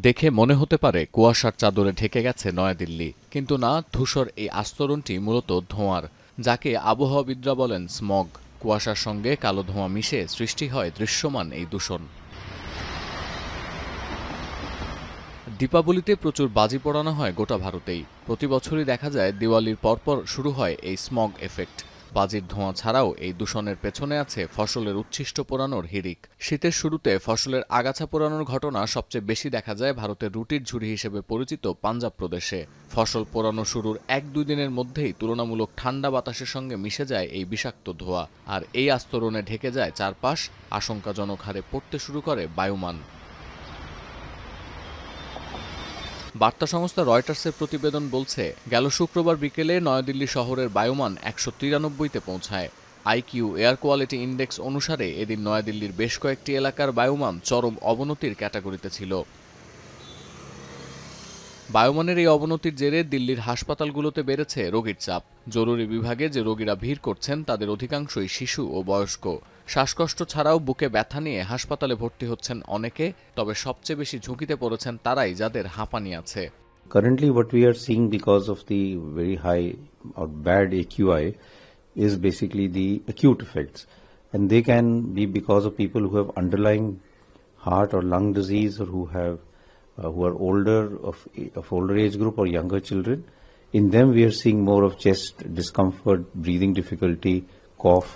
দেখে মনে হতে পারে কুয়াশার চাদরে ঢেকে গেছে নয়াদিল্লি, কিন্তু না, ধূসর এই আস্তরণটি মূলত ধোঁয়ার, যাকে আবহাওয়াবিদরা বলেন স্মগ। কুয়াশার সঙ্গে কালো ধোঁয়া মিশে সৃষ্টি হয় দৃশ্যমান এই দূষণ। দীপাবলিতে প্রচুর বাজি পোড়ানো হয় গোটা ভারতেই। প্রতি বছরই দেখা যায় দিওয়ালির পরপর শুরু হয় এই স্মগ এফেক্ট। বাজির ধোঁয়া ছাড়াও এই দূষণের পেছনে আছে ফসলের উচ্ছিষ্ট পোড়ানোর হিড়িক। শীতের শুরুতে ফসলের আগাছা পোড়ানোর ঘটনা সবচেয়ে বেশি দেখা যায় ভারতের রুটির ঝুড়ি হিসেবে পরিচিত পাঞ্জাব প্রদেশে। ফসল পোড়ানো শুরুর 1-2 দিনের মধ্যেই তুলনামূলক ঠান্ডা বাতাসের সঙ্গে মিশে যায় এই বিষাক্ত ধোঁয়া, আর এই আস্তরণে ঢেকে যায় চারপাশ। আশঙ্কাজনক হারে পড়তে শুরু করে বায়ুমান। বার্তা সংস্থা রয়টার্সের প্রতিবেদন বলছে, গেল শুক্রবার বিকেলে নয়াদিল্লি শহরের বায়ুমান 193-তে পৌঁছায়। আইকিউ এয়ার কোয়ালিটি ইন্ডেক্স অনুসারে এদিন নয়াদিল্লির বেশ কয়েকটি এলাকার বায়ুমান চরম অবনতির ক্যাটাগরিতে ছিল। বায়ুমানের এই অবনতির জেরে দিল্লির হাসপাতালগুলোতে বেড়েছে রোগীর চাপ। জরুরি বিভাগে যে রোগীরা ভিড় করছেন তাদের অধিকাংশই শিশু ও বয়স্ক। শ্বাসকষ্ট ছাড়াও বুকে ব্যথা নিয়ে হাসপাতালে ভর্তি হচ্ছেন অনেকে, তবে সবচেয়ে বেশি ঝুঁকিতে পড়েছেন তারাই যাদের হাঁপানি আছে। Currently, what we are seeing because of the very high or bad AQI is basically the acute effects, and they can be because of people who have underlying heart or lung disease, or who are older of older age group or younger children. In them, we are seeing more of chest discomfort, breathing difficulty, cough.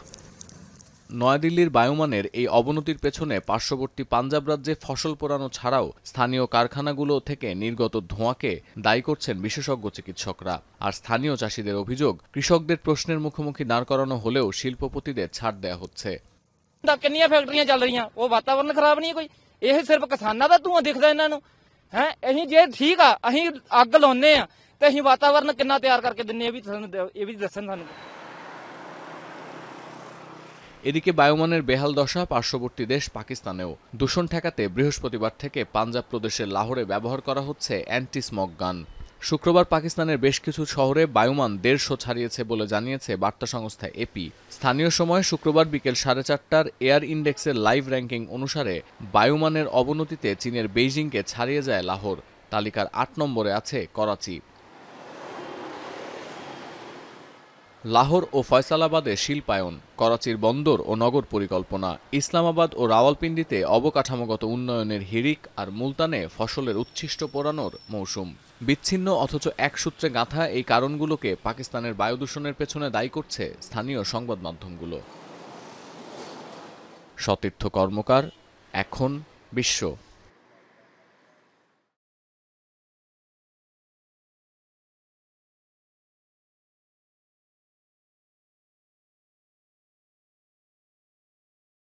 নয়াদিল্লির বায়ুমানের এই অবনতির পেছনে পার্শ্ববর্তী পাঞ্জাব রাজ্যে ফসল পোড়ানো ছাড়াও স্থানীয় কারখানাগুলো থেকে নির্গত ধোঁয়াকে দায়ী করছেন বিশেষজ্ঞ চিকিৎসকরা। আর স্থানীয় চাষিদের অভিযোগ, কৃষকদের প্রশ্নের মুখোমুখি দাঁড় করানো হলেও শিল্পপতিদের ছাড় দেয়া হচ্ছে। ਕਿੰਨੀਆਂ ਫੈਕਟਰੀਆਂ ਚੱਲ ਰਹੀਆਂ, ਉਹ ਵਾਤਾਵਰਨ ਖਰਾਬ ਨਹੀਂ ਕੋਈ, ਇਹ ਸਿਰਫ ਕਿਸਾਨਾਂ ਦਾ ਧੂਆਂ ਦਿਖਦਾ ਇਹਨਾਂ ਨੂੰ ਹੈ। ਅਸੀਂ ਜੇ ਠੀਕ ਆ, ਅਸੀਂ ਅੱਗ ਲਾਉਨੇ ਆ ਤੇ ਅਸੀਂ ਵਾਤਾਵਰਨ ਕਿੰਨਾ ਤਿਆਰ ਕਰਕੇ ਦਿੰਨੇ, ਇਹ ਵੀ ਦੱਸਣ ਸਾਨੂੰ। এদিকে বায়ুমানের বেহাল দশা পার্শ্ববর্তী দেশ পাকিস্তানেও। দূষণ ঠেকাতে বৃহস্পতিবার থেকে পাঞ্জাব প্রদেশের লাহোরে ব্যবহার করা হচ্ছে অ্যান্টি স্মগ গান। শুক্রবার পাকিস্তানের বেশ কিছু শহরে বায়ুমান 150 ছাড়িয়েছে বলে জানিয়েছে বার্তা সংস্থা এপি। স্থানীয় সময় শুক্রবার বিকেল 4:30টার এয়ার ইন্ডেক্সের লাইভ র্যাঙ্কিং অনুসারে বায়ুমানের অবনতিতে চীনের বেইজিংকে ছাড়িয়ে যায় লাহোর। তালিকার 8 নম্বরে আছে করাচি। লাহোর ও ফয়সালাবাদে শিল্পায়ন, করাচির বন্দর ও নগর পরিকল্পনা, ইসলামাবাদ ও রাওয়ালপিন্ডিতে অবকাঠামোগত উন্নয়নের হিড়িক, আর মুলতানে ফসলের উচ্ছিষ্ট পোড়ানোর মৌসুম। বিচ্ছিন্ন অথচ এক সূত্রে গাঁথা এই কারণগুলোকে পাকিস্তানের বায়ুদূষণের পেছনে দায়ী করছে স্থানীয় সংবাদ মাধ্যমগুলো। সতীর্থ কর্মকার, এখন বিশ্ব।